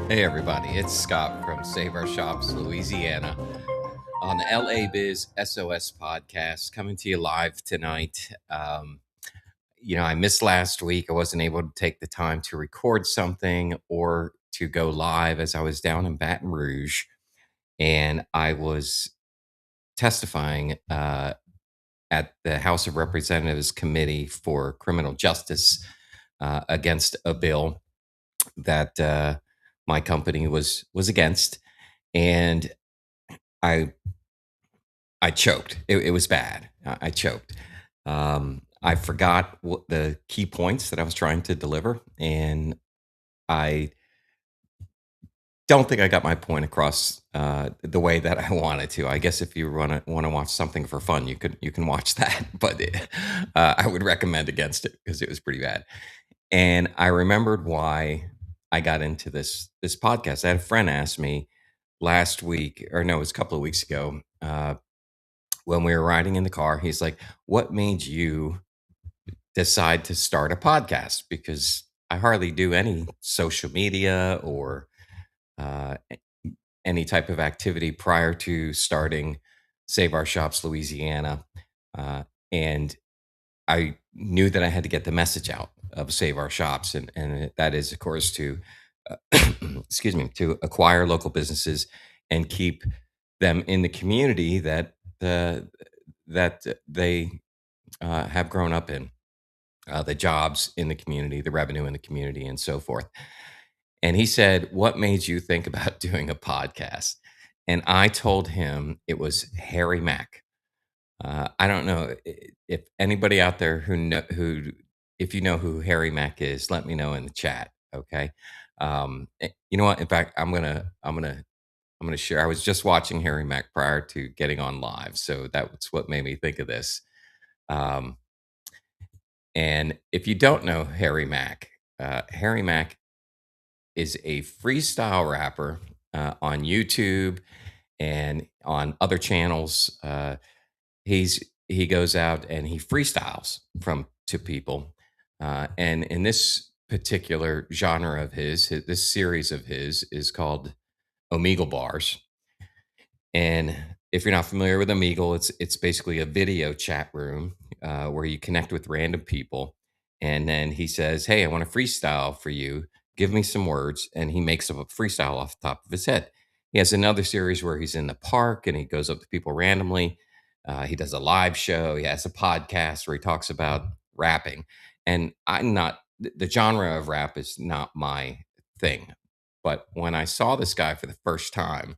Hey everybody, it's Scott from Save Our Shops, Louisiana, on the LABizSOS podcast, coming to you live tonight. I missed last week. I wasn't able to take the time to record something or to go live as I was down in Baton Rouge, and I was testifying at the House of Representatives Committee for Criminal Justice against a bill that my company was against, and I choked. It was bad. I choked. I forgot what the key points that I was trying to deliver, and I don't think I got my point across the way that I wanted to. I guess if you want to watch something for fun, you can watch that, but I would recommend against it because it was pretty bad. And I remembered why I got into this podcast. I had a friend ask me last week, or no, it was a couple of weeks ago, when we were riding in the car. He's like, "What made you decide to start a podcast?" Because I hardly do any social media or any type of activity prior to starting Save Our Shops Louisiana, and I knew that I had to get the message out of Save Our Shops, and that is, of course, to excuse me, to acquire local businesses and keep them in the community that they have grown up in, the jobs in the community, the revenue in the community, and so forth. And he said, "What made you think about doing a podcast?" And I told him it was Harry Mack. I don't know if anybody out there if you know who Harry Mack is, let me know in the chat. Okay. You know what? In fact, I'm gonna share. I was just watching Harry Mack prior to getting on live, so that's what made me think of this. And if you don't know Harry Mack is a freestyle rapper on YouTube and on other channels. He goes out and he freestyles to people, and in this particular genre of this series of his is called Omegle Bars. And if you're not familiar with Omegle, it's basically a video chat room where you connect with random people, and then he says, "Hey, I want to freestyle for you. Give me some words," and he makes up a freestyle off the top of his head. He has another series where he's in the park and he goes up to people randomly. He does a live show. He has a podcast where he talks about rapping. And the genre of rap is not my thing. But when I saw this guy for the first time,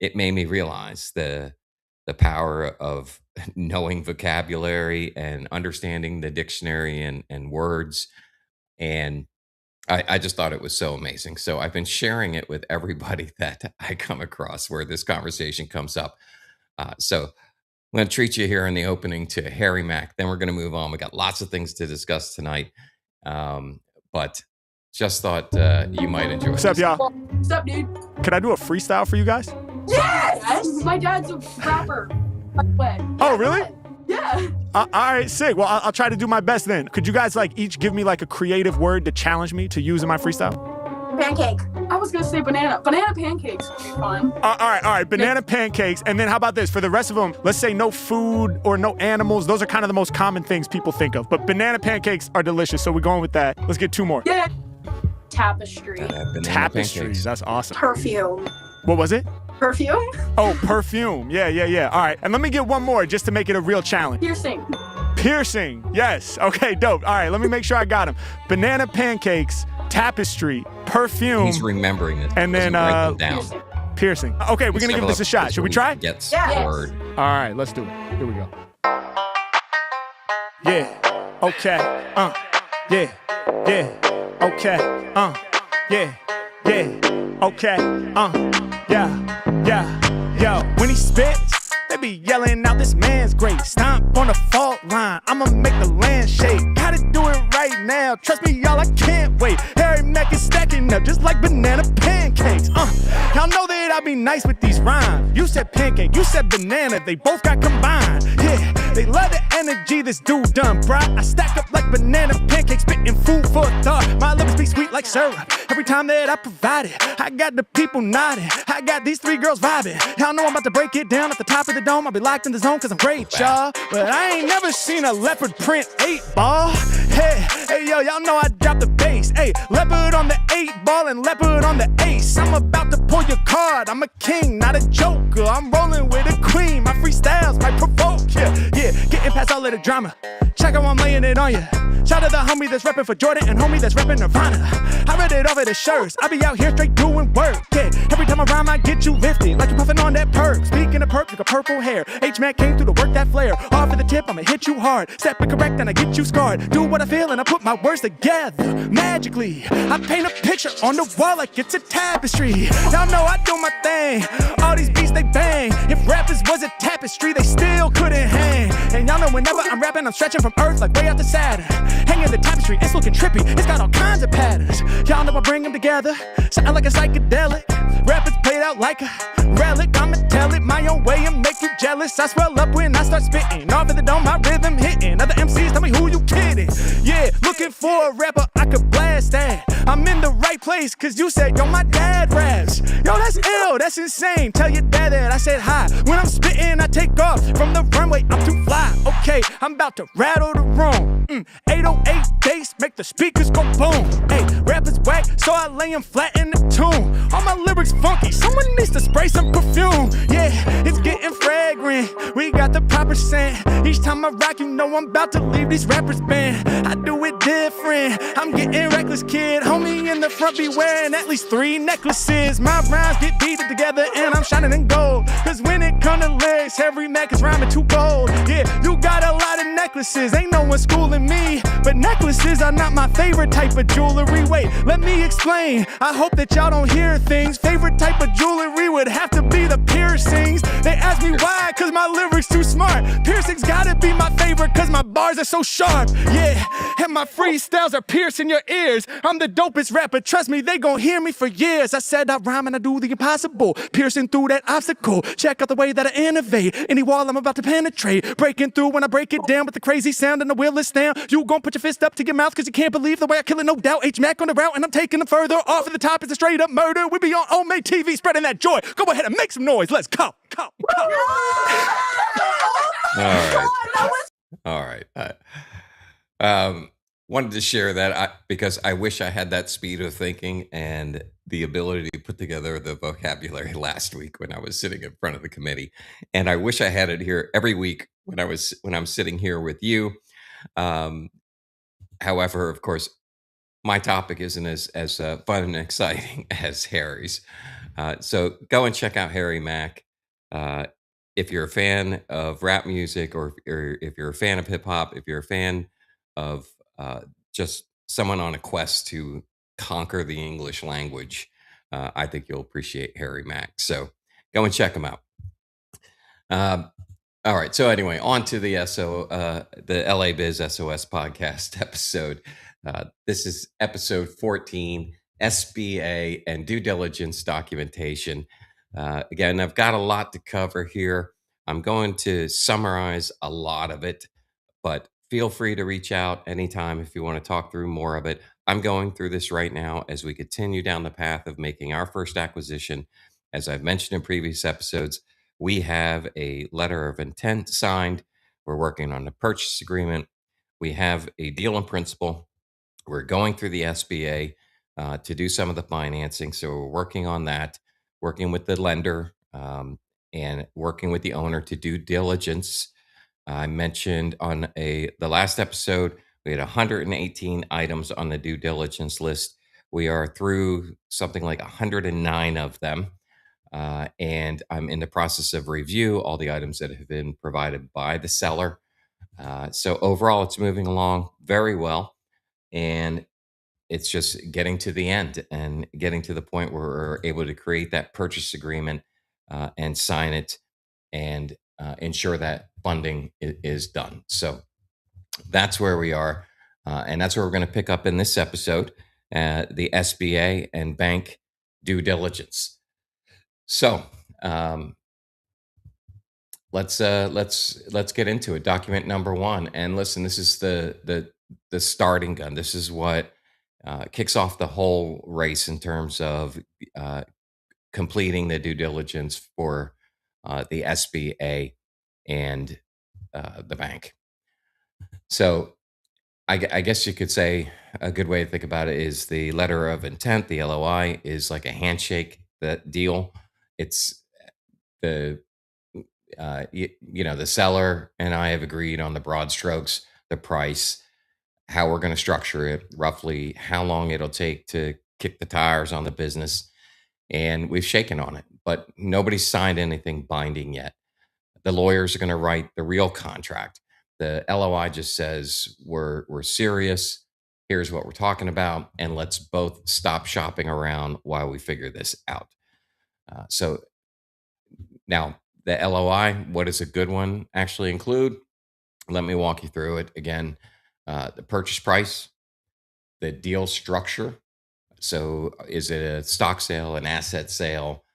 it made me realize the power of knowing vocabulary and understanding the dictionary and words. And I just thought it was so amazing. So I've been sharing it with everybody that I come across where this conversation comes up. So I'm going to treat you here in the opening to Harry Mack. Then we're going to move on. We got lots of things to discuss tonight. But just thought you might enjoy it. What's up, y'all? What's up, dude? Could I do a freestyle for you guys? Yes! My dad's a rapper, by the way. Oh, really? Yeah. All right, sick. Well, I'll try to do my best then. Could you guys each give me a creative word to challenge me to use in my freestyle? Pancake. I was going to say banana. Banana pancakes would be fun. All right. Banana pancakes. And then how about this? For the rest of them, let's say no food or no animals. Those are kind of the most common things people think of. But banana pancakes are delicious, so we're going with that. Let's get two more. Yeah. Tapestry. Tapestries. That's awesome. Perfume. What was it? Perfume? Oh, perfume. Yeah. All right. And let me get one more just to make it a real challenge. Piercing. Yes. Okay, dope. All right, let me make sure I got them. Banana pancakes, tapestry, perfume. He's remembering it. And then write them down. Piercing. Okay, we're going to give this a shot. Should we try? Yes. All right, let's do it. Here we go. Yeah. Okay. Yeah. Okay. Yeah. Okay. Yeah. Yo, when he spits, they be yelling out, "This man's great." Stomp on the fault line, I'ma make the land shake. Gotta do it right now, trust me, y'all, I can't wait. Harry Mack is stacking up just like banana pancakes. Y'all know that I be nice with these rhymes. You said pancake, you said banana, they both got combined. Yeah, they love the energy this dude done, bruh. I stack up like banana pancakes, spitting food for thought. My lips be sweet like like syrup. Every time that I provide it, I got the people nodding. I got these 3 girls vibing. Y'all know I'm about to break it down at the top of the dome. I'll be locked in the zone cause I'm great, y'all. But I ain't never seen a leopard print 8-ball. Hey, yo, y'all know I dropped the bass. Hey, leopard on the 8-ball and leopard on the ace. I'm about to pull your card. I'm a king, not a joker. I'm rolling with a queen. My freestyles might provoke. Yeah, getting past all of the drama. Check how I'm laying it on ya. Shout out to the homie that's reppin' for Jordan and homie that's reppin' Nirvana. I read it off of the shirts. I be out here straight doing work. Yeah, every time I rhyme, I get you lifted like you puffin' on that perk. Speaking of perk, you got purple hair. H-Mac came through to work that flare. Off of the tip, I'ma hit you hard. Step it correct and I get you scarred. Do what I feel and I put my words together magically. I paint a picture on the wall like it's a tapestry. Y'all know I do my thing. All these beats they bang. If rappers was a tapestry, they still couldn't hang. And y'all know whenever I'm rapping, I'm stretching from Earth like way out to Saturn. Hanging the tapestry, it's looking trippy. It's got all kinds of patterns. Y'all know I bring them together. Sound like a psychedelic. Rappers played out like a relic. I'ma tell it my own way and make you jealous. I swell up when I start spitting. Off of the dome, my rhythm hitting. Other MCs tell me who you kidding. Yeah, looking for a rapper I could blast at. I'm in the right place cause you said, yo, my dad raps. Yo, that's ill, that's insane. Tell your dad that I said hi. When I'm spitting, I take off from the runway. I'm too fly. Okay, I'm about to rattle the room. 808 bass, make the speakers go boom. Hey, rappers whack, so I lay them flat in the tune. All my lyrics funky, someone needs to spray some perfume. Yeah, it's getting fragrant, we got the proper scent. Each time I rock, you know I'm about to leave these rappers banned. I do it different, I'm getting reckless, kid. Homie in the front be wearing at least 3 necklaces. My rhymes get beaded together and I'm shining in gold. Cause when it come to lyrics, Harry Mack is rhyming too gold. Yeah, you got a lot of necklaces, ain't no one schooling me. But necklaces are not my favorite type of jewelry. Wait, let me explain. I hope that y'all don't hear things. Favorite type of jewelry would have to be the piercings. They ask me why, cause my lyrics too smart. Piercings gotta be my favorite cause my bars are so sharp. Yeah, and my freestyles are piercing your ears. I'm the dopest rapper, trust me, they gon' hear me for years. I said I rhyme and I do the impossible, piercing through that obstacle. Check out the way that I innovate. Any wall I'm about to penetrate. Breaking through when I break it down with the crazy sound and the wheelless down. You gon' put your fist up to your mouth cause you can't believe the way I kill it, no doubt. H-Mac on the route and I'm taking them further. Off of the top, it's a straight up murder. We be on Omade TV spreading that joy. Go ahead and make some noise. Let's go. All right. Wanted to share that because I wish I had that speed of thinking and the ability to put together the vocabulary last week when I was sitting in front of the committee. And I wish I had it here every week when I'm sitting here with you. However, of course, my topic isn't as fun and exciting as Harry's. So go and check out Harry Mack. If you're a fan of rap music, or if you're a fan of hip hop, if you're a fan of just someone on a quest to conquer the English language, I think you'll appreciate Harry Mack. So go and check him out. All right. So anyway, on to the LABizSOS podcast episode. This is episode 14, SBA and due diligence documentation. Again, I've got a lot to cover here. I'm going to summarize a lot of it, but feel free to reach out anytime if you want to talk through more of it. I'm going through this right now as we continue down the path of making our first acquisition. As I've mentioned in previous episodes, we have a letter of intent signed. We're working on a purchase agreement. We have a deal in principle. We're going through the SBA to do some of the financing. So we're working on that, working with the lender, and working with the owner to do diligence. I mentioned on the last episode, we had 118 items on the due diligence list. We are through something like 109 of them. And I'm in the process of review all the items that have been provided by the seller. So overall, it's moving along very well. And it's just getting to the end and getting to the point where we're able to create that purchase agreement and sign it and ensure that funding is done. So that's where we are. And that's where we're going to pick up in this episode, the SBA and bank due diligence. So let's get into it. Document number 1. And listen, this is the starting gun. This is what kicks off the whole race in terms of uh, completing the due diligence for the SBA and the bank. So I guess you could say a good way to think about it is the letter of intent, the LOI, is like a handshake that deal. It's the the seller and I have agreed on the broad strokes, the price, how we're going to structure it, roughly how long it'll take to kick the tires on the business, and we've shaken on it, but nobody's signed anything binding yet. The lawyers are going to write the real contract. The LOI just says we're serious. Here's what we're talking about, and let's both stop shopping around while we figure this out. So now the LOI, what does a good one actually include? Let me walk you through it again. The purchase price, the deal structure. So, is it a stock sale, an asset sale?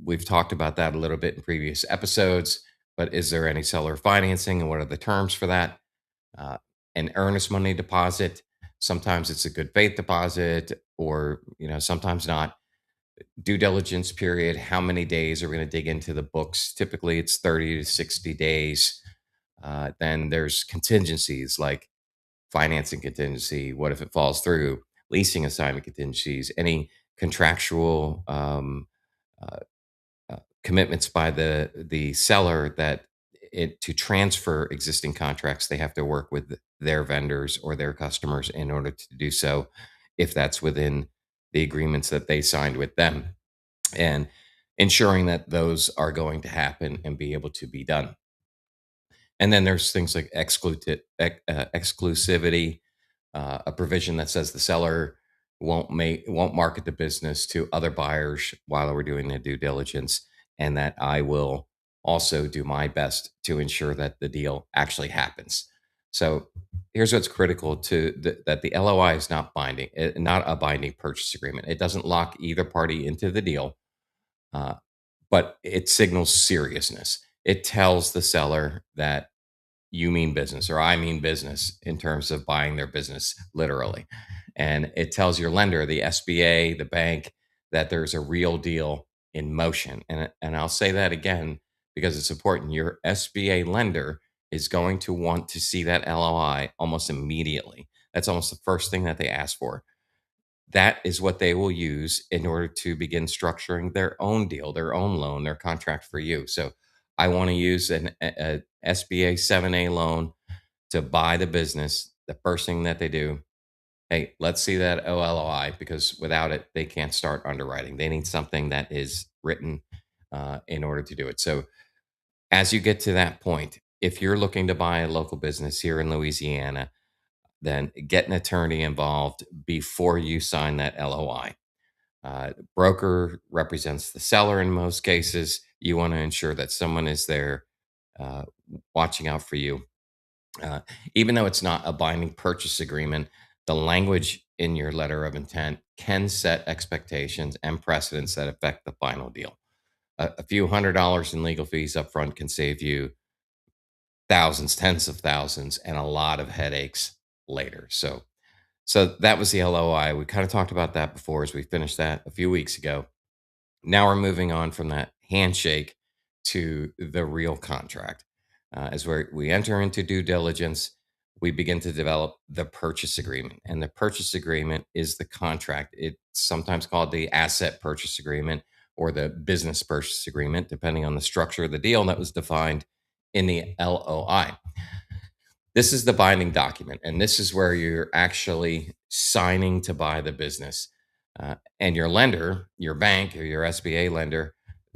We've talked about that a little bit in previous episodes, but is there any seller financing and what are the terms for that? Uh, an earnest money deposit. Sometimes it's a good faith deposit, or sometimes not. Due diligence period. How many days are we going to dig into the books? Typically, it's 30 to 60 days. Then there's contingencies like financing contingency. What if it falls through? Leasing assignment contingencies. Any contractual uh, commitments by the seller that to transfer existing contracts, they have to work with their vendors or their customers in order to do so, if that's within the agreements that they signed with them, and ensuring that those are going to happen and be able to be done. And then there's things like exclusivity, a provision that says the seller won't market the business to other buyers while we're doing the due diligence, and that I will also do my best to ensure that the deal actually happens. So here's what's critical that the LOI is not binding, not a binding purchase agreement. It doesn't lock either party into the deal, uh, but it signals seriousness. It tells the seller that you mean business or I mean business in terms of buying their business literally. And it tells your lender, the SBA, the bank, that there's a real deal in motion. And I'll say that again because it's important. Your SBA lender is going to want to see that LOI almost immediately. That's almost the first thing that they ask for. That is what they will use in order to begin structuring their own deal, their own loan, their contract for you. So I want to use a SBA 7A loan to buy the business. The first thing that they do, hey, let's see that OLOI, because without it, they can't start underwriting. They need something that is written in order to do it. So as you get to that point, if you're looking to buy a local business here in Louisiana, then get an attorney involved before you sign that LOI. Broker represents the seller in most cases. You want to ensure that someone is there uh, watching out for you. Uh, Even though it's not a binding purchase agreement, the language in your letter of intent can set expectations and precedents that affect the final deal. A few $100s in legal fees up front can save you thousands, tens of thousands, and a lot of headaches later. So that was the LOI. We kind of talked about that before as we finished that a few weeks ago. Now we're moving on from that handshake to the real contract. As we enter into due diligence, we begin to develop the purchase agreement. And the purchase agreement is the contract. It's sometimes called the asset purchase agreement or the business purchase agreement, depending on the structure of the deal that was defined in the LOI. This is the binding document, and this is where you're actually signing to buy the business. And your lender, your bank or your SBA lender,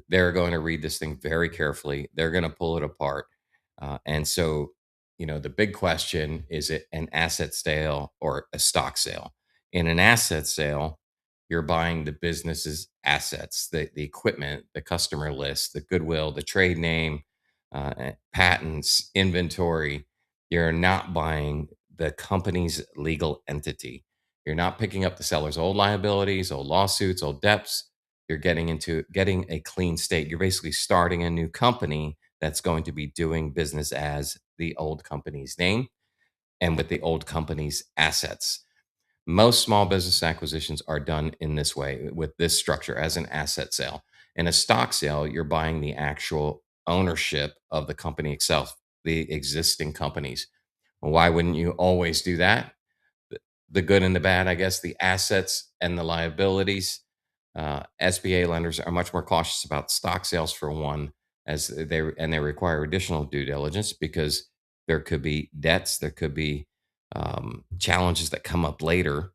they're going to read this thing very carefully. They're going to pull it apart. And so, the big question is, it an asset sale or a stock sale? In an asset sale, you're buying the business's assets, the equipment, the customer list, the goodwill, the trade name, patents, inventory. You're not buying the company's legal entity. You're not picking up the seller's old liabilities, old lawsuits, old debts. You're getting a clean state. You're basically starting a new company that's going to be doing business as the old company's name and with the old company's assets. Most small business acquisitions are done in this way with this structure as an asset sale. In a stock sale, you're buying the actual ownership of the company itself, the existing companies. Well, why wouldn't you always do that? The good and the bad, I guess, the assets and the liabilities. SBA lenders are much more cautious about stock sales for one, as they require additional due diligence because there could be debts, there could be challenges that come up later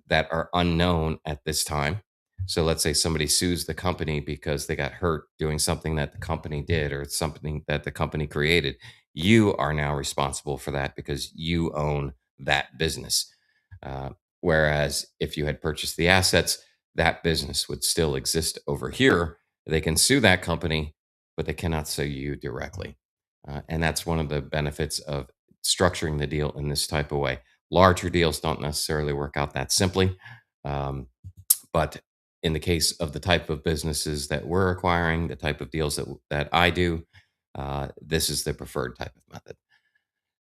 that are unknown at this time. So let's say somebody sues the company because they got hurt doing something that the company did or something that the company created. You are now responsible for that because you own that business. Uh, Whereas if you had purchased the assets, that business would still exist over here. They can sue that company, but they cannot sue you directly. And that's one of the benefits of structuring the deal in this type of way. Larger deals don't necessarily work out that simply. Um, but in the case of the type of businesses that we're acquiring, the type of deals that I do, this is the preferred type of method.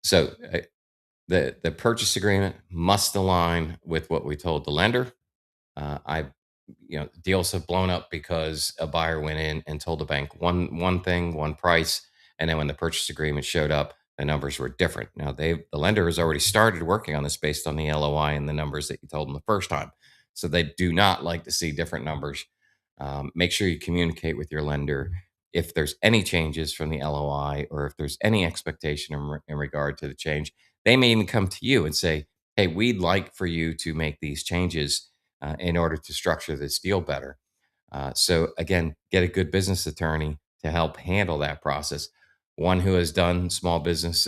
So the purchase agreement must align with what we told the lender. I, deals have blown up because a buyer went in and told the bank one thing, one price, and then when the purchase agreement showed up, the numbers were different. Now the lender has already started working on this based on the LOI and the numbers that you told them the first time, so they do not like to see different numbers. Make sure you communicate with your lender if there's any changes from the LOI or if there's any expectation in regard to the change. They may even come to you and say, "Hey, we'd like for you to make these changes in order to structure this deal better." So again, get a good business attorney to help handle that process. One who has done small business,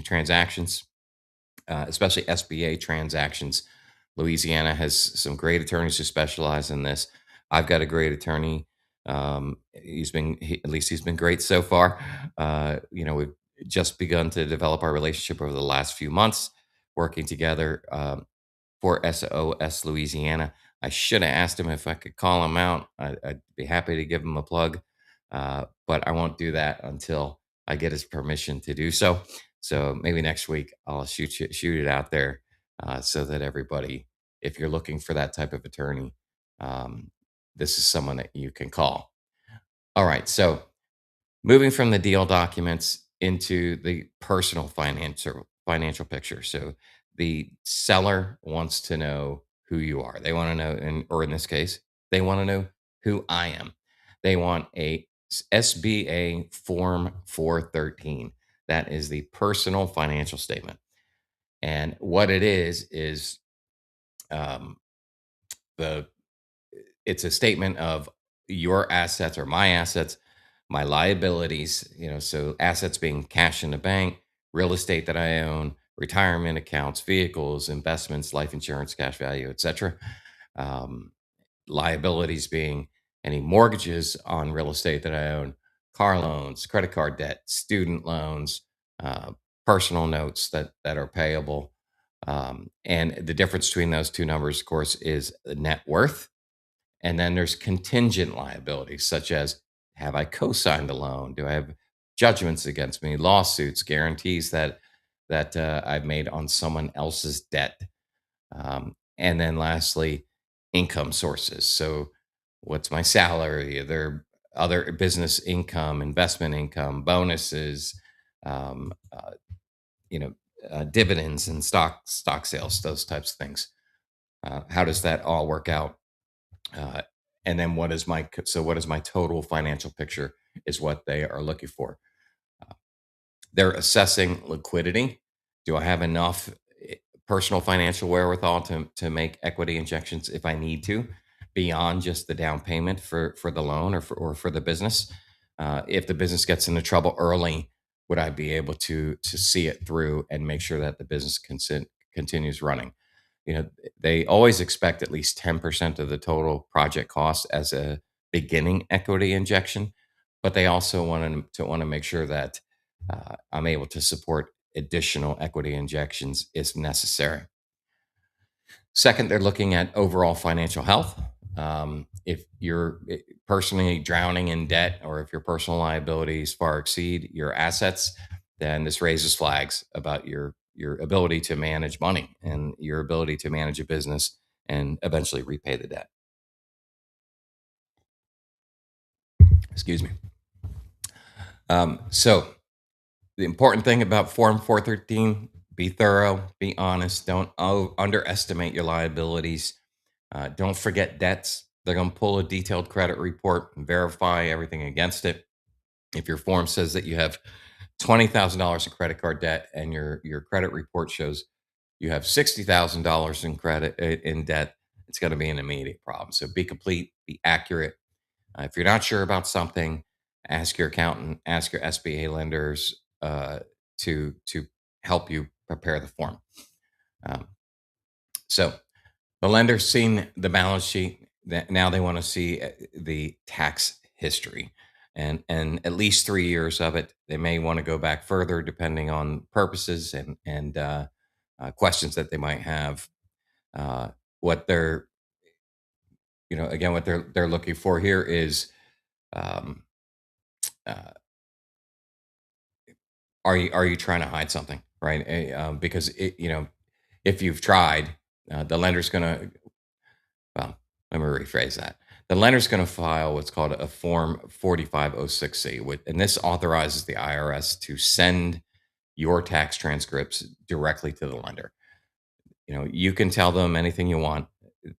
transactions, especially SBA transactions. Louisiana has some great attorneys who specialize in this. I've got a great attorney. At least he's been great so far. We've just begun to develop our relationship over the last few months, working together. For SOS Louisiana. I should have asked him if I could call him out. I'd be happy to give him a plug, but I won't do that until I get his permission to do so. So maybe next week I'll shoot it out there so that everybody, if you're looking for that type of attorney, um, this is someone that you can call. All right, so moving from the deal documents into the personal financial picture. So the seller wants to know who you are. They want to know, or in this case, they want to know who I am. They want a SBA Form 413. That is the personal financial statement. And what it is um, the it's a statement of your assets or my assets, my liabilities, so assets being cash in the bank, real estate that I own, retirement accounts, vehicles, investments, life insurance, cash value, etc. Um, Liabilities being any mortgages on real estate that I own, car loans, credit card debt, student loans, personal notes that are payable. And the difference between those two numbers, of course, is the net worth, and then there's contingent liabilities, such as have I co signed a loan? Do I have judgments against me, lawsuits, guarantees that I've made on someone else's debt? And then lastly, income sources. So, what's my salary? Are there other business income, investment income, bonuses, um, uh, dividends and stock sales, those types of things? How does that all work out? Uh, and then what is my total financial picture is what they are looking for. Uh, they're assessing liquidity. Do I have enough personal financial wherewithal to make equity injections if I need to, beyond just the down payment for the loan or for the business? If the business gets into trouble early, would I be able to see it through and make sure that the business continues running? They always expect at least 10% of the total project cost as a beginning equity injection, but they also want to make sure that I'm able to support additional equity injections if necessary. Second, they're looking at overall financial health. If you're personally drowning in debt or if your personal liabilities far exceed your assets, then this raises flags about your your ability to manage money and your ability to manage a business and eventually repay the debt. Excuse me. So the important thing about Form 413: be thorough, be honest, don't underestimate your liabilities. Don't forget debts. They're going to pull a detailed credit report and verify everything against it. If your form says that you have $20,000 in credit card debt and your credit report shows you have $60,000 in credit in debt, it's going to be an immediate problem. So be complete, be accurate. If you're not sure about something, ask your accountant, ask your SBA lenders to help you prepare the form. Um, so the lender's seen the balance sheet. Now they want to see the tax history and at least 3 years of it. They may want to go back further depending on purposes and questions that they might have. What they're again what they're looking for here is um, uh, are you trying to hide something, right? Because if you've tried, the lender's going to, well, let me rephrase that. The lender's going to file what's called a Form 4506C, and this authorizes the IRS to send your tax transcripts directly to the lender. You can tell them anything you want,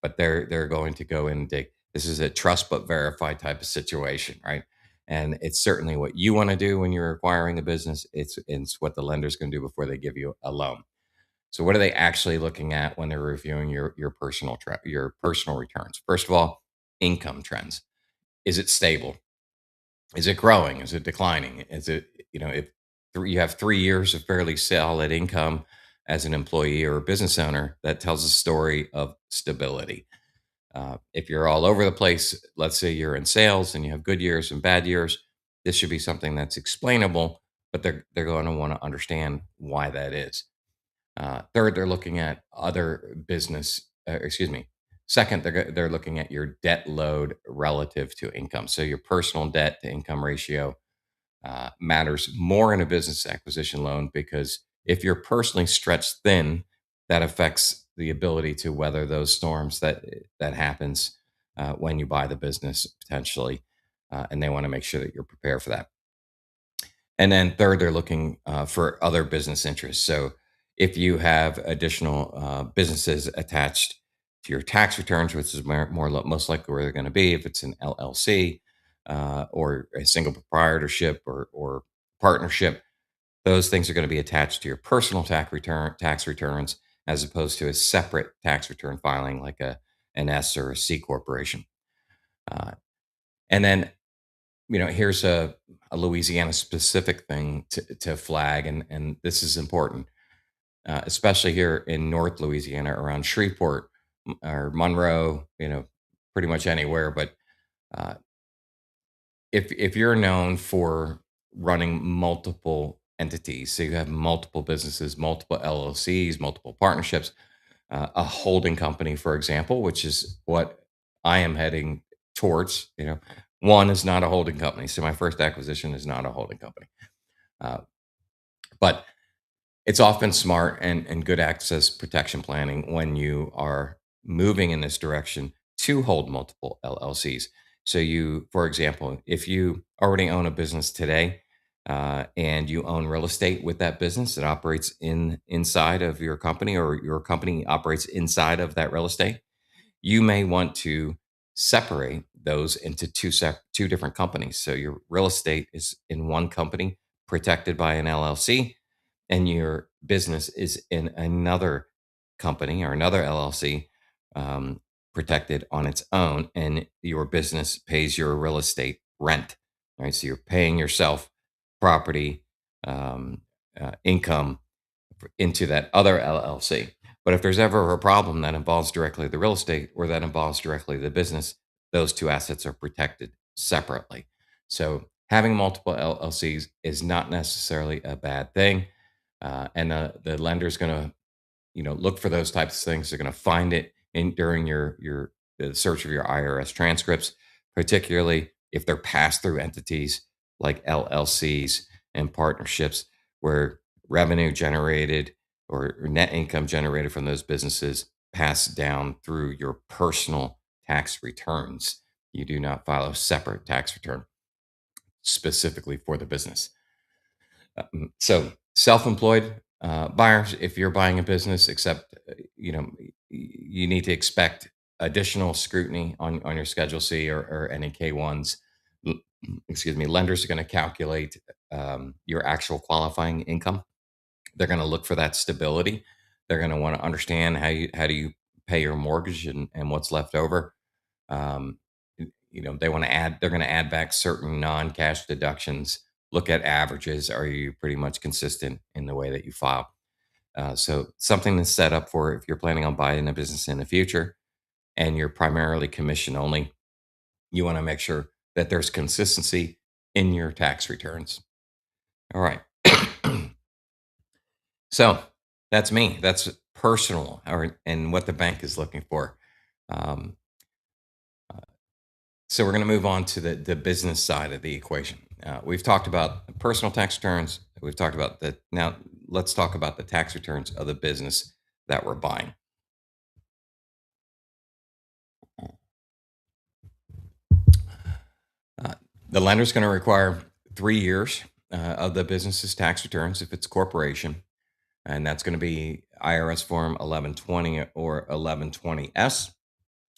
but they're going to go in and dig. This is a trust but verify type of situation, right? And it's certainly what you want to do when you're acquiring a business. It's what the lender's going to do before they give you a loan. So, what are they actually looking at when they're reviewing your personal returns? First of all, income trends. Is it stable? Is it growing? Is it declining? Is it if you have 3 years of fairly solid income as an employee or a business owner, that tells a story of stability. If you're all over the place, let's say you're in sales and you have good years and bad years, this should be something that's explainable, but they're going to want to understand why that is. Third, they're looking at other business. Excuse me. Second, they're looking at your debt load relative to income. So your personal debt to income ratio matters more in a business acquisition loan because if you're personally stretched thin, that affects the ability to weather those storms that happens when you buy the business potentially, and they want to make sure that you're prepared for that. And then third, they're looking for other business interests. So if you have additional businesses attached to your tax returns, which is most likely where they're going to be, if it's an LLC or a single proprietorship or partnership, those things are going to be attached to your personal tax returns as opposed to a separate tax return filing like an S or a C corporation. Uh, and then here's a Louisiana specific thing to flag, and this is important, especially here in North Louisiana around Shreveport or Monroe, pretty much anywhere. But uh, if you're known for running multiple entities, so you have multiple businesses, multiple LLCs, multiple partnerships, a holding company, for example, which is what I am heading towards. One is not a holding company, so my first acquisition is not a holding company, uh, but it's often smart and good access protection planning when you are moving in this direction to hold multiple LLCs. So for example, if you already own a business today and you own real estate with that business that operates inside of your company, or your company operates inside of that real estate, you may want to separate those into two different companies. So your real estate is in one company protected by an LLC, and your business is in another company or another LLC, um, protected on its own, and your business pays your real estate rent. Right, so you're paying yourself property income into that other LLC. But if there's ever a problem that involves directly the real estate or that involves directly the business, those two assets are protected separately. So having multiple LLCs is not necessarily a bad thing. And the lender is going to look for those types of things. They're going to find it during the search of your IRS transcripts, particularly if they're pass through entities like LLCs and partnerships where revenue generated or net income generated from those businesses passed down through your personal tax returns. You do not file a separate tax return specifically for the business. So self-employed buyers, if you're buying a business, except you need to expect additional scrutiny on your Schedule C or any K1s. Excuse me. Lenders are going to calculate your actual qualifying income. They're going to look for that stability. They're going to want to understand how do you pay your mortgage and what's left over. Um, they want to add. They're going to add back certain non-cash deductions. Look at averages. Are you pretty much consistent in the way that you file? So something to set up for if you're planning on buying a business in the future and you're primarily commission only. You want to make sure that there's consistency in your tax returns. All right. So that's me. That's personal, and what the bank is looking for. Um, so we're going to move on to the business side of the equation. We've talked about personal tax returns. We've talked about the now. Let's talk about the tax returns of the business that we're buying. Uh, the lender's going to require 3 years of the business's tax returns if it's a corporation, and that's going to be IRS Form 1120 or 1120S.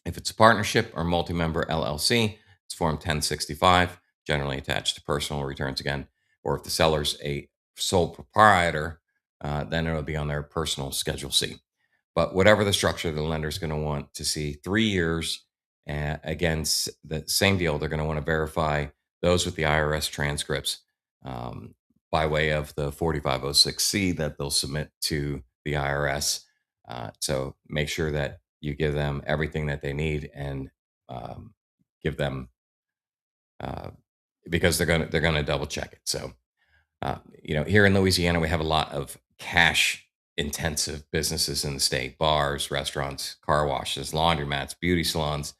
If it's a partnership or multi-member LLC, it's Form 1065, generally attached to personal returns again. Or if the seller's a sole proprietor, then it'll be on their personal Schedule C. But whatever the structure, the lender's going to want to see 3 years. Against the same deal, they're going to want to verify those with the IRS transcripts um, by way of the 4506C that they'll submit to the IRS. So make sure that you give them everything that they need and um, give them uh, because they're gonna double check it. So here in Louisiana, we have a lot of cash intensive businesses in the state: bars, restaurants, car washes, laundromats, beauty salons,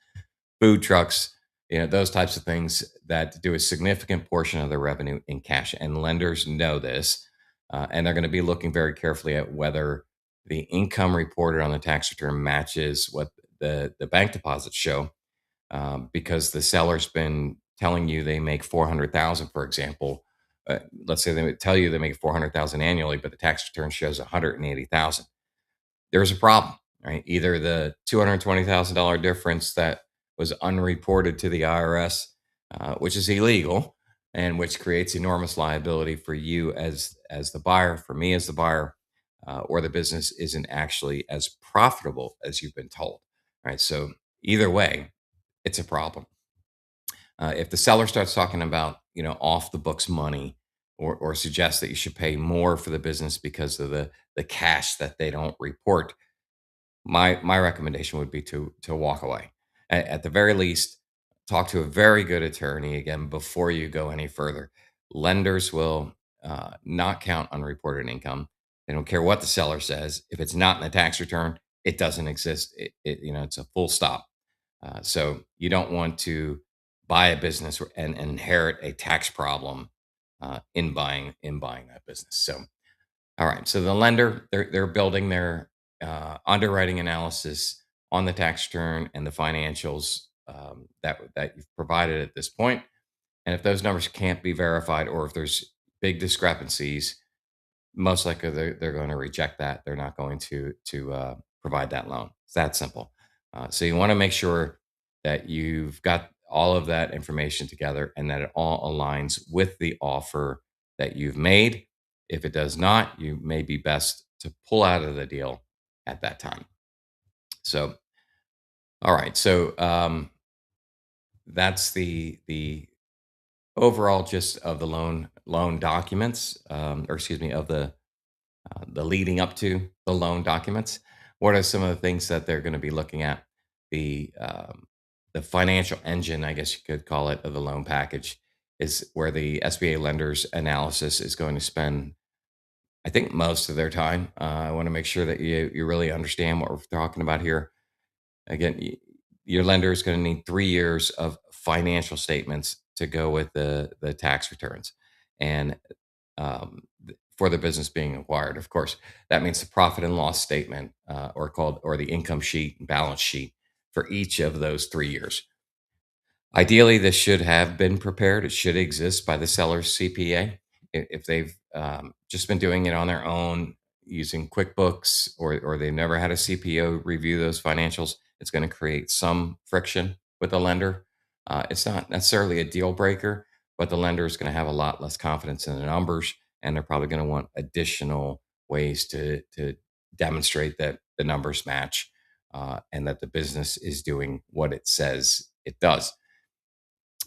food trucks, those types of things that do a significant portion of their revenue in cash. And lenders know this, and they're going to be looking very carefully at whether the income reported on the tax return matches what the bank deposits show, because the seller's been telling you they make 400,000, for example. Let's say they tell you they make 400,000 annually, but the tax return shows 180,000. There's a problem, right? Either the $220,000 difference that was unreported to the IRS, which is illegal, and which creates enormous liability for you as the buyer, for me as the buyer, or the business isn't actually as profitable as you've been told, right? So either way, it's a problem. If the seller starts talking about off the books money, or suggests that you should pay more for the business because of the cash that they don't report, my recommendation would be to walk away. At the very least, talk to a very good attorney again before you go any further. Lenders will not count unreported income. They don't care what the seller says. If it's not in the tax return, it doesn't exist. It's a full stop. So you don't want to buy a business and inherit a tax problem in buying that business. So all right. So the lender, they're building their underwriting analysis on the tax return and the financials that you've provided at this point. And if those numbers can't be verified, or if there's big discrepancies, most likely they're going to reject that. They're not going to provide that loan. It's that simple. So you want to make sure that you've got all of that information together and that it all aligns with the offer that you've made. If it does not, you may be best to pull out of the deal at that time. So, all right. So that's the overall gist of the loan documents, or excuse me, of the leading up to the loan documents. What are some of the things that they're going to be looking at? The financial engine, I guess you could call it, of the loan package is where the SBA lenders analysis is going to spend, I think, most of their time. I want to make sure that you really understand what we're talking about here. Again, your lender is going to need 3 years of financial statements to go with the tax returns, and for the business being acquired. Of course, that means the profit and loss statement, or the income sheet and balance sheet for each of those 3 years. Ideally, this should have been prepared. It should exist by the seller's CPA. If they've just been doing it on their own using QuickBooks, or they've never had a CPO review those financials, it's going to create some friction with the lender. It's not necessarily a deal breaker, but the lender is going to have a lot less confidence in the numbers, and they're probably going to want additional ways to demonstrate that the numbers match, and that the business is doing what it says it does.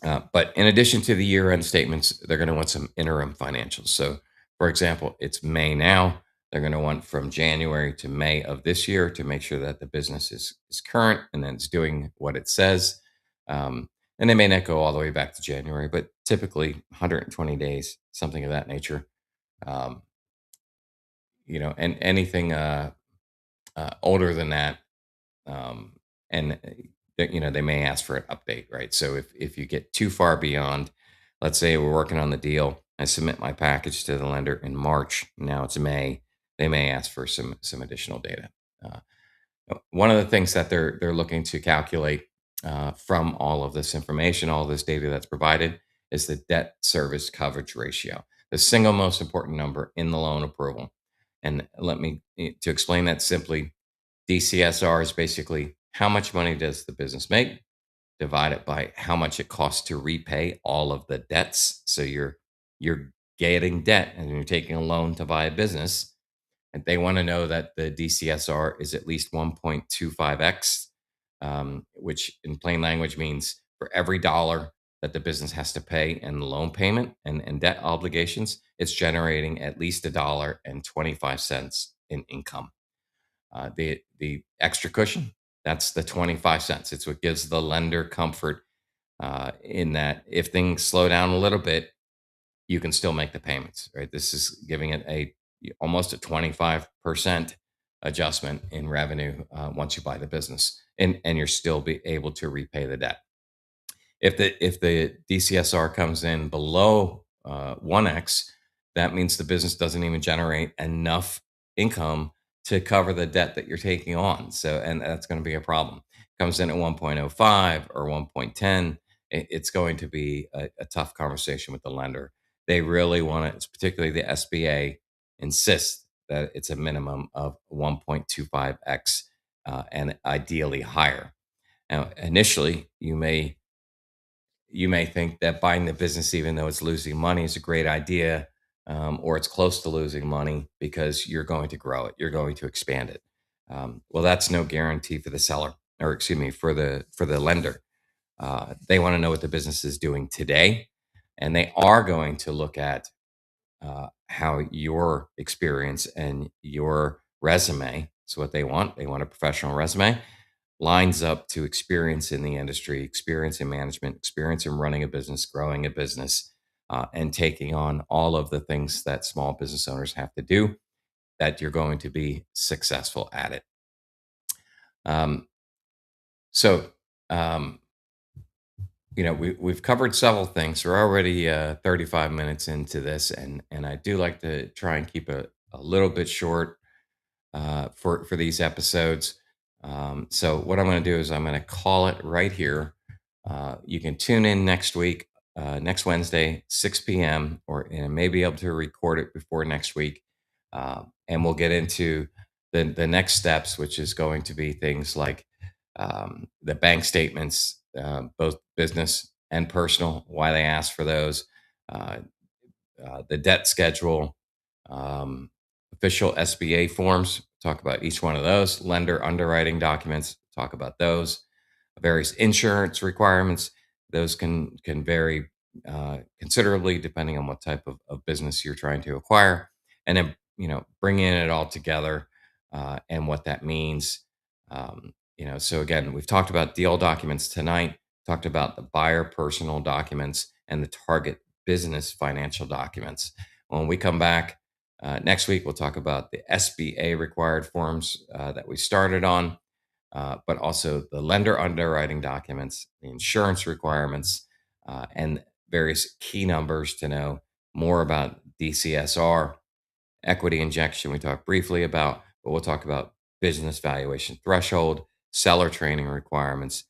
But in addition to the year-end statements, they're going to want some interim financials. So, for example, it's May now. They're going to want from January to May of this year to make sure that the business is current and then it's doing what it says. And they may not go all the way back to January, but typically 120 days, something of that nature. Um, and anything older than that, and they may ask for an update, right? So if you get too far beyond, let's say we're working on the deal, I submit my package to the lender in March, now it's May, they may ask for some additional data. One of the things that they're looking to calculate, from all of this information, all this data that's provided, is the debt service coverage ratio, the single most important number in the loan approval. And to explain that simply, DCSR is basically how much money does the business make divided by how much it costs to repay all of the debts. So you're getting debt and you're taking a loan to buy a business, and they want to know that the DCSR is at least 1.25x, which in plain language means for every dollar that the business has to pay in loan payment and debt obligations, it's generating at least $1.25 in income. The extra cushion, that's the 25 cents. It's what gives the lender comfort, in that if things slow down a little bit, you can still make the payments, right? This is giving it almost a 25% adjustment in revenue, once you buy the business, and you're still be able to repay the debt. If the DCSR comes in below 1x, that means the business doesn't even generate enough income to cover the debt that you're taking on. So, and that's going to be a problem. Comes in at 1.05 or 1.10, it's going to be a tough conversation with the lender. They really want to, particularly the SBA, insist that it's a minimum of 1.25x, and ideally higher. Now, initially, you may think that buying the business, even though it's losing money, is a great idea, or it's close to losing money because you're going to grow it, you're going to expand it. Well, that's no guarantee for the seller, or excuse me, for the lender. They want to know what the business is doing today, and they are going to look at how your experience and your resume is what they want. They want a professional resume, lines up to experience in the industry, experience in management, experience in running a business, growing a business, and taking on all of the things that small business owners have to do, that you're going to be successful at it. Um, so, um, we've covered several things. We're already 35 minutes into this, and I do like to try and keep a little bit short, for these episodes. So what I'm going to do is I'm going to call it right here. You can tune in next week, next Wednesday, 6 p.m., and may be able to record it before next week. And we'll get into the next steps, which is going to be things like, the bank statements, both business and personal, why they ask for those, uh, the debt schedule, um, official SBA forms, talk about each one of those, lender underwriting documents, talk about those, various insurance requirements. Those can vary, considerably depending on what type of business you're trying to acquire, and then bringing it all together, and what that means. So again, we've talked about deal documents tonight, talked about the buyer personal documents and the target business financial documents. When we come back, next week, we'll talk about the SBA required forms, that we started on, but also the lender underwriting documents, the insurance requirements, and various key numbers to know more about DCSR, equity injection we talked briefly about, but we'll talk about business valuation threshold, seller training requirements,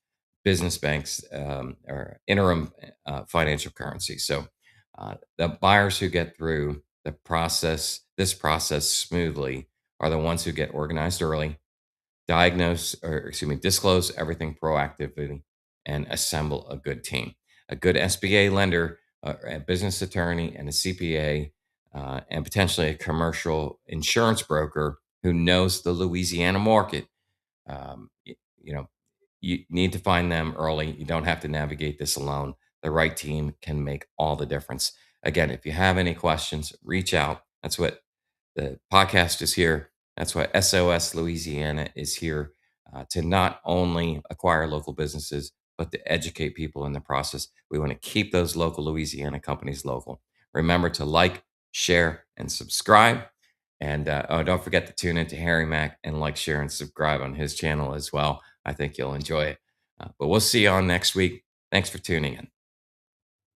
business banks, or interim financial currency. So the buyers who get through this process smoothly, are the ones who get organized early, disclose everything proactively, and assemble a good team. A good SBA lender, a business attorney, and a CPA, and potentially a commercial insurance broker who knows the Louisiana market. You know, you need to find them early. You don't have to navigate this alone. The right team can make all the difference. Again, if you have any questions, reach out. That's what the podcast is here. That's why SOS Louisiana is here, to not only acquire local businesses, but to educate people in the process. We want to keep those local Louisiana companies local. Remember to like, share, and subscribe. And don't forget to tune into Harry Mack and like, share, and subscribe on his channel as well. I think you'll enjoy it. But we'll see you on next week. Thanks for tuning in.